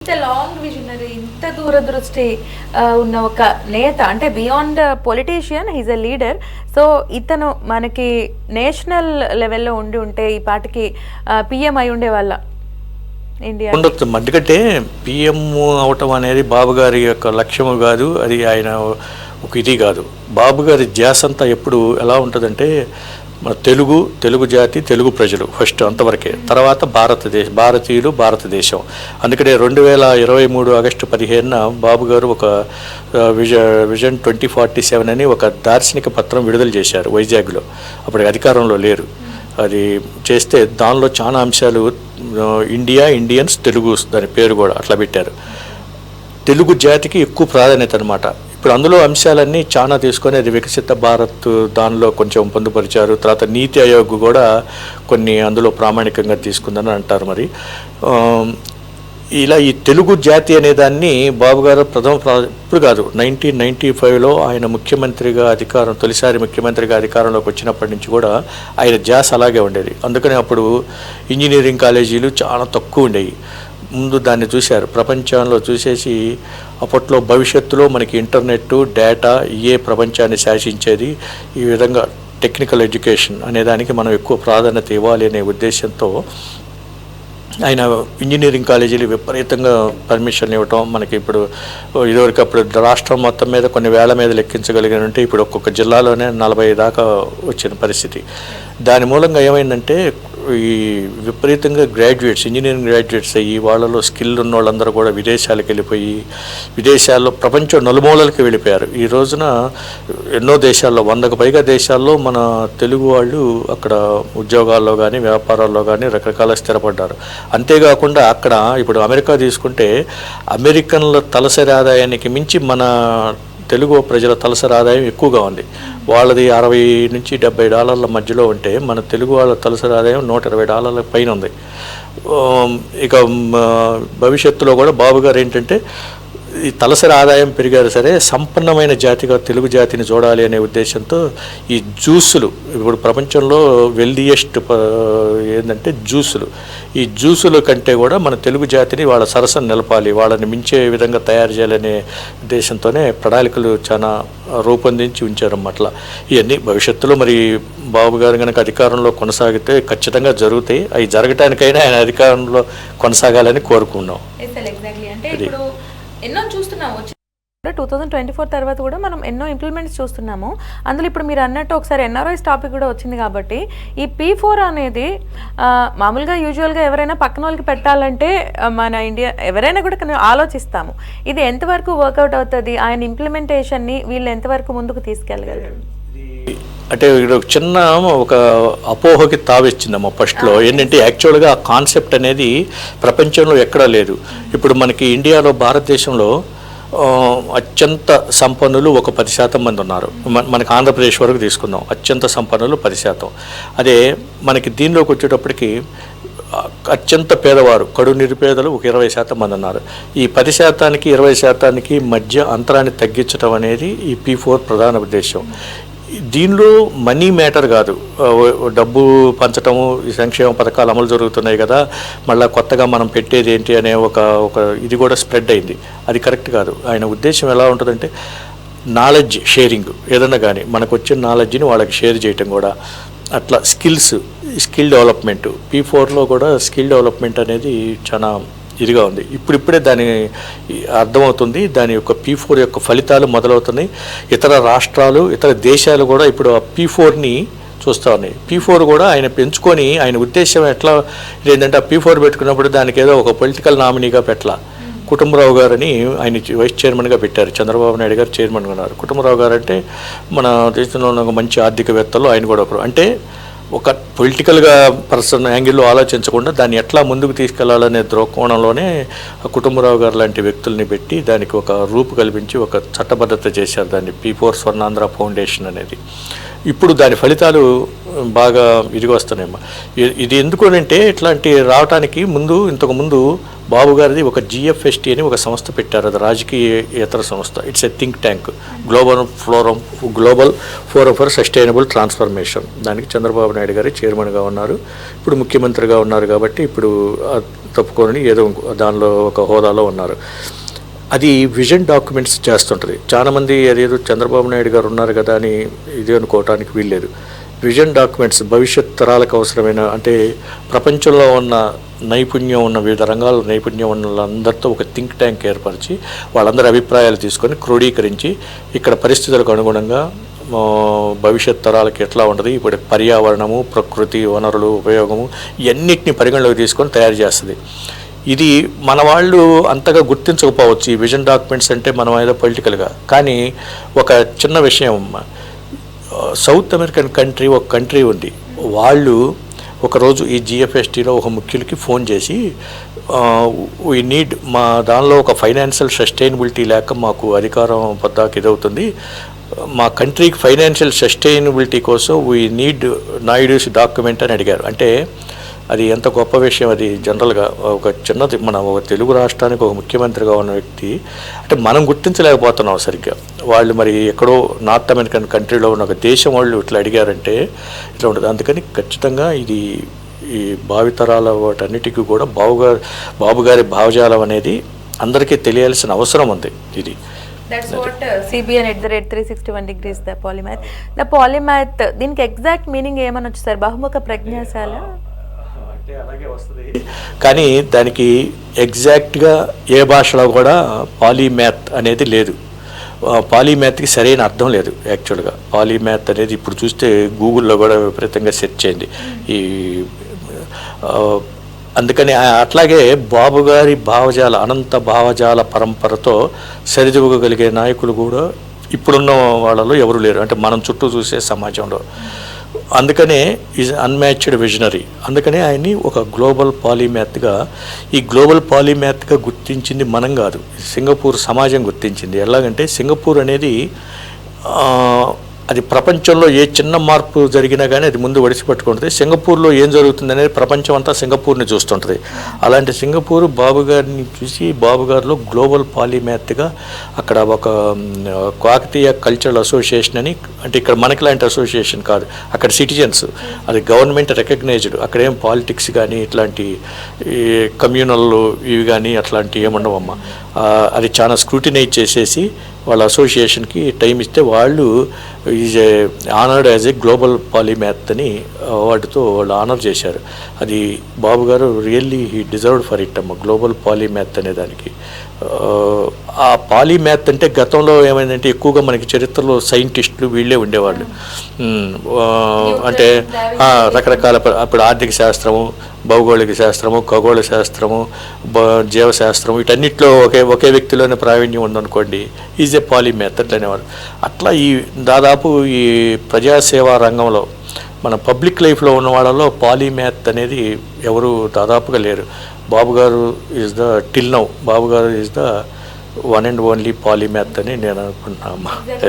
ఇంత long visionary, ఇంత దూరదృష్టి ఉన్న ఒక నేత, అంటే beyond politician, he's a leader. So ఇతను మనకి నేషనల్ లెవెల్లో ఉండి ఉంటే ఈ పాటికి పిఎం అయి ఉండే వాళ్ళ ఇండియా ఉండొచ్చు. ఎందుకంటే పిఎం అవటం అనేది బాబు గారి యొక్క లక్ష్యము కాదు, అది ఆయన ఒక ఇది కాదు. బాబు గారి ధ్యాస అంతా ఎప్పుడు ఎలా ఉంటుందంటే మన తెలుగు జాతి, తెలుగు ప్రజలు ఫస్ట్, అంతవరకే. తర్వాత భారతీయులు, భారతదేశం. అందుకనే 2023 ఆగస్టు 15న బాబు గారు ఒక విజన్ 2047 అని ఒక దార్శనిక పత్రం విడుదల చేశారు వైజాగ్లో. అప్పటికి అధికారంలో లేరు. అది చేస్తే దానిలో చాలా అంశాలు, ఇండియా, ఇండియన్స్, తెలుగు, దాని పేరు కూడా అట్లా పెట్టారు. తెలుగు జాతికి ఎక్కువ ప్రాధాన్యత అనమాట. ఇప్పుడు అందులో అంశాలన్నీ చాలా తీసుకొని అది వికసిత భారత్ దానిలో కొంచెం పొందుపరిచారు. తర్వాత నీతి ఆయోగ్ కూడా కొన్ని అందులో ప్రామాణికంగా తీసుకుందని అంటారు. మరి ఇలా ఈ తెలుగు జాతి అనే దాన్ని బాబు గారు ఇప్పుడు కాదు, 1995లో ఆయన ముఖ్యమంత్రిగా తొలిసారి ముఖ్యమంత్రిగా అధికారంలోకి వచ్చినప్పటి నుంచి కూడా ఆయన ధ్యాస అలాగే ఉండేది. అందుకని అప్పుడు ఇంజనీరింగ్ కాలేజీలు చాలా తక్కువ ఉండేవి. ముందు దాన్ని చూశారు, ప్రపంచంలో చూసేసి అప్పట్లో భవిష్యత్తులో మనకి ఇంటర్నెట్, డేటా ఇయే ప్రపంచాన్ని శాసించేది, ఈ విధంగా టెక్నికల్ ఎడ్యుకేషన్ అనేదానికి మనం ఎక్కువ ప్రాధాన్యత ఇవ్వాలి అనే ఉద్దేశంతో ఆయన ఇంజనీరింగ్ కాలేజీలు విపరీతంగా పర్మిషన్ ఇవ్వటం. మనకి ఇప్పుడు ఇదివరకు అప్పుడు రాష్ట్రం మొత్తం మీద కొన్ని వేల మీద లెక్కించగలిగినంటే ఇప్పుడు ఒక్కొక్క జిల్లాలోనే 40 దాకా వచ్చిన పరిస్థితి. దాని మూలంగా ఏమైందంటే ఈ విపరీతంగా గ్రాడ్యుయేట్స్, ఇంజనీరింగ్ గ్రాడ్యుయేట్స్ అయ్యి వాళ్ళలో స్కిల్ ఉన్న వాళ్ళందరూ కూడా విదేశాలకు వెళ్ళిపోయి, విదేశాల్లో ప్రపంచం నలుమూలలకి వెళ్ళిపోయారు. ఈ రోజున ఎన్నో దేశాల్లో, 100కు పైగా దేశాల్లో మన తెలుగు వాళ్ళు అక్కడ ఉద్యోగాల్లో కానీ వ్యాపారాల్లో కానీ రకరకాల స్థిరపడ్డారు. అంతేకాకుండా అక్కడ ఇప్పుడు అమెరికా తీసుకుంటే అమెరికన్ల తలసరి ఆదాయానికి మించి మన తెలుగు ప్రజల తలసరి ఆదాయం ఎక్కువగా ఉంది. వాళ్ళది $60 నుంచి $70 మధ్యలో ఉంటే మన తెలుగు వాళ్ళ తలసరి ఆదాయం $120 పైన ఉంది. ఇక భవిష్యత్తులో కూడా బాబు గారు ఏంటంటే ఈ తలసరి ఆదాయం పెరిగారు సరే, సంపన్నమైన జాతిగా తెలుగు జాతిని చూడాలి అనే ఉద్దేశంతో ఈ జ్యూసులు, ఇప్పుడు ప్రపంచంలో వెల్దియెస్ట్ ఏంటంటే జ్యూసులు, ఈ జ్యూసుల కంటే కూడా మన తెలుగు జాతిని వాళ్ళ సరసన నిలపాలి, వాళ్ళని మించే విధంగా తయారు చేయాలనే ఉద్దేశంతోనే ప్రణాళికలు చాలా రూపొందించి ఉంచారన్నమాట. ఇవన్నీ భవిష్యత్తులో మరి బాబు గారు కనుక అధికారంలో కొనసాగితే ఖచ్చితంగా జరుగుతాయి. అవి జరగటానికైనా ఆయన అధికారంలో కొనసాగాలని కోరుకున్నాం. ఎన్నో చూస్తున్నాము. 2024 తర్వాత కూడా మనం ఎన్నో ఇంప్లిమెంట్స్ చూస్తున్నాము. అందులో ఇప్పుడు మీరు అన్నట్టు ఒకసారి ఎన్ఆర్ఐస్ టాపిక్ కూడా వచ్చింది కాబట్టి ఈ P4 అనేది మామూలుగా యూజువల్గా ఎవరైనా పక్కన వాళ్ళకి పెట్టాలంటే మన ఇండియా ఎవరైనా కూడా ఆలోచిస్తాము. ఇది ఎంతవరకు వర్కౌట్ అవుతుంది, ఆయన ఇంప్లిమెంటేషన్ని వీళ్ళు ఎంతవరకు ముందుకు తీసుకెళ్ళగలరు? అంటే చిన్న ఒక అపోహకి తావిచ్చిందమ్మా ఫస్ట్లో. ఏంటంటే యాక్చువల్గా ఆ కాన్సెప్ట్ అనేది ప్రపంచంలో ఎక్కడా లేదు. ఇప్పుడు మనకి ఇండియాలో, భారతదేశంలో అత్యంత సంపన్నులు ఒక 10% మంది ఉన్నారు. మనకి ఆంధ్రప్రదేశ్ వరకు తీసుకుందాం, అత్యంత సంపన్నులు 10%. అదే మనకి దీనిలోకి వచ్చేటప్పటికి అత్యంత పేదవారు, కడు నిరుపేదలు ఒక 20% మంది ఉన్నారు. ఈ 10%కి 20%కి మధ్య అంతరాన్ని తగ్గించడం అనేది ఈ P4 ప్రధాన ఉద్దేశం. దీనిలో మనీ మ్యాటర్ కాదు, డబ్బు పంచటము, ఈ సంక్షేమ పథకాలు అమలు జరుగుతున్నాయి కదా, మళ్ళీ కొత్తగా మనం పెట్టేది ఏంటి అనే ఒక ఇది కూడా స్ప్రెడ్ అయింది. అది కరెక్ట్ కాదు. ఆయన ఉద్దేశం ఎలా ఉంటుందంటే నాలెడ్జ్ షేరింగ్, ఏదన్నా కానీ మనకు వచ్చిన నాలెడ్జ్ని వాళ్ళకి షేర్ చేయటం కూడా. అట్లా స్కిల్ డెవలప్మెంట్, P4లో కూడా స్కిల్ డెవలప్మెంట్ అనేది చాలా ఇదిగా ఉంది. ఇప్పుడిప్పుడే దాని అర్థమవుతుంది. దాని యొక్క P4 యొక్క ఫలితాలు మొదలవుతున్నాయి. ఇతర రాష్ట్రాలు, ఇతర దేశాలు కూడా ఇప్పుడు ఆ P4ని చూస్తూ ఉన్నాయి. P4 కూడా ఆయన పెంచుకొని, ఆయన ఉద్దేశం ఎట్లా ఏంటంటే ఆ P4 పెట్టుకున్నప్పుడు దానికి ఏదో ఒక పొలిటికల్ నామినీగా పెట్టాల. కుటుంబరావు గారని ఆయన వైస్ చైర్మన్గా పెట్టారు, చంద్రబాబు నాయుడు గారు చైర్మన్గా ఉన్నారు. కుటుంబరావు గారు అంటే మన దేశంలో ఉన్న మంచి ఆర్థికవేత్తలు, ఆయన కూడా ఒకరు. అంటే ఒక పొలిటికల్గా పర్సన్ యాంగిల్లో ఆలోచించకుండా దాన్ని ఎట్లా ముందుకు తీసుకెళ్లాలనే దృక్కోణంలోనే కుటుంబరావు గారు లాంటి వ్యక్తుల్ని పెట్టి దానికి ఒక రూపు కల్పించి ఒక చట్టబద్ధత చేశారు దాన్ని, P4 స్వర్ణాంధ్ర ఫౌండేషన్ అనేది. ఇప్పుడు దాని ఫలితాలు బాగా ఇదిగి వస్తున్నాయమ్మా. ఇది ఎందుకు అంటే ఇట్లాంటి రావడానికి ఇంతకుముందు బాబు గారిది ఒక జిఎఫ్ఎస్టీ అని ఒక సంస్థ పెట్టారు, అది రాజకీయేతర సంస్థ. It's a think tank, global forum for sustainable transformation. దానికి చంద్రబాబు నాయుడు గారు చైర్మన్గా ఉన్నారు, ఇప్పుడు ముఖ్యమంత్రిగా ఉన్నారు కాబట్టి ఇప్పుడు తప్పుకొని ఏదో దానిలో ఒక హోదాలో ఉన్నారు. అది విజన్ డాక్యుమెంట్స్ చేస్తుంటుంది. చాలామంది అదేదో చంద్రబాబు నాయుడు గారు ఉన్నారు కదా అని ఇది అనుకోవటానికి వీల్లేదు. విజన్ డాక్యుమెంట్స్ భవిష్యత్ తరాలకు అవసరమైన, అంటే ప్రపంచంలో ఉన్న నైపుణ్యం ఉన్న వివిధ రంగాల్లో నైపుణ్యం ఉన్న వాళ్ళందరితో ఒక థింక్ ట్యాంక్ ఏర్పరిచి వాళ్ళందరి అభిప్రాయాలు తీసుకొని క్రోడీకరించి ఇక్కడ పరిస్థితులకు అనుగుణంగా భవిష్యత్ తరాలకి ఎట్లా ఉంటుంది, ఇప్పుడు పర్యావరణము, ప్రకృతి వనరులు ఉపయోగము ఇవన్నిటిని పరిగణలోకి తీసుకొని తయారు చేస్తుంది. ఇది మన వాళ్ళు అంతగా గుర్తించకపోవచ్చు ఈ విజన్ డాక్యుమెంట్స్ అంటే, మనం ఏదో పొలిటికల్గా. కానీ ఒక చిన్న విషయం, సౌత్ అమెరికన్ కంట్రీ ఒక కంట్రీ ఉంది, వాళ్ళు ఒకరోజు ఈ జిఎఫ్ఎస్టీలో ఒక ముఖ్యులకి ఫోన్ చేసి వీ నీడ్, మా దానిలో ఒక ఫైనాన్షియల్ సస్టైనబిలిటీ లేక మాకు అధికారం పద్దాకి ఇదవుతుంది, మా కంట్రీకి ఫైనాన్షియల్ సస్టైనబిలిటీ కోసం వీ నీడ్ నాయుడుస్ డాక్యుమెంట్ అని అడిగారు. అంటే అది ఎంత గొప్ప విషయం. అది జనరల్గా ఒక చిన్నది, మన ఒక తెలుగు రాష్ట్రానికి ఒక ముఖ్యమంత్రిగా ఉన్న వ్యక్తి అంటే మనం గుర్తించలేకపోతున్నాం సరిగ్గా. వాళ్ళు మరి ఎక్కడో నార్త్ అమెరికన్ కంట్రీలో ఉన్న ఒక దేశం వాళ్ళు ఇట్లా అడిగారంటే ఇట్లా ఉంటుంది. అందుకని ఖచ్చితంగా ఇది ఈ భావితరాల వాటన్నిటికీ కూడా బాబు గారి భావజాలం అనేది అందరికీ తెలియాల్సిన అవసరం ఉంది. ఇది That's what CBN@361 the polymath. The polymath దీనికి ఎగ్జాక్ట్ మీనింగ్ ఏమనొచ్చు సార్? బహుముఖ ప్రజ్ఞాశాల అంటే అలాగే వస్తుంది, కానీ దానికి ఎగ్జాక్ట్గా ఏ భాషలో కూడా పాలీమ్యాథ్ అనేది లేదు. పాలీమ్యాథ్కి సరైన అర్థం లేదు యాక్చువల్గా. పాలీమ్యాథ్ అనేది ఇప్పుడు చూస్తే గూగుల్లో కూడా విపరీతంగా సెర్చ్ అయింది ఈ అందుకని అట్లాగే బాబు గారి భావజాల అనంత భావజాల పరంపరతో సరిదూగగలిగే నాయకులు కూడా ఇప్పుడున్న వాళ్ళలో ఎవరు లేరు, అంటే మనం చుట్టూ చూసే సమాజంలో. అందుకనే ఈజ్ అన్మ్యాచ్డ్ విజనరీ. అందుకనే ఆయన్ని ఒక గ్లోబల్ పాలీమ్యాథ్గా, ఈ గ్లోబల్ పాలీమ్యాథ్గా గుర్తించింది మనం కాదు, సింగపూర్ సమాజం గుర్తించింది. ఎలాగంటే సింగపూర్ అనేది అది ప్రపంచంలో ఏ చిన్న మార్పు జరిగినా కానీ అది ముందు ఒడిసిపట్టుకుంటుంది. సింగపూర్లో ఏం జరుగుతుంది అనేది ప్రపంచం అంతా సింగపూర్ని చూస్తుంటుంది. అలాంటి సింగపూర్ బాబు గారిని చూసి బాబు గారిలో గ్లోబల్ పాలీమ్యాథ్గా అక్కడ ఒక కాకతీయ కల్చరల్ అసోసియేషన్ అని, అంటే ఇక్కడ మనకి లాంటి అసోసియేషన్ కాదు, అక్కడ సిటిజన్స్, అది గవర్నమెంట్ రికగ్నైజ్డ్. అక్కడేం పాలిటిక్స్ కానీ ఇట్లాంటి కమ్యూనల్ ఇవి కానీ అట్లాంటివి ఏముండవమ్మా. అది చాలా స్క్రూటినైజ్ చేసేసి వాళ్ళ అసోసియేషన్కి టైం ఇస్తే వాళ్ళు is a honoured as a global పాలీమ్యాథ్ అని అవార్డుతో వాళ్ళు ఆనర్ చేశారు. అది బాబు గారు really he deserved for it అమ్మ, గ్లోబల్ పాలీమ్యాథ్ అనే దానికి. ఆ పాలీమ్యాథ్ అంటే గతంలో ఏమైందంటే ఎక్కువగా మనకి చరిత్రలో సైంటిస్టులు వీళ్ళే ఉండేవాళ్ళు. అంటే రకరకాల, అప్పుడు ఆర్థిక శాస్త్రము, భౌగోళిక శాస్త్రము, ఖగోళ శాస్త్రము, జీవశాస్త్రము, వీటన్నిటిలో ఒకే వ్యక్తిలోనే ప్రావీణ్యం ఉందనుకోండి, ఈజ్ ఏ పాలీమ్యాథ్ అట్లా అనేవారు. అట్లా ఈ దాదాపు ఈ ప్రజాసేవా రంగంలో మన పబ్లిక్ లైఫ్లో ఉన్న వాళ్ళలో పాలీమ్యాథ్ అనేది ఎవరు దాదాపుగా లేరు. బాబు గారు ఈజ్ ద టిల్ నౌ బాబు గారు is the one and only పాలీమ్యాథ్ అని నేను అనుకుంటున్నాను.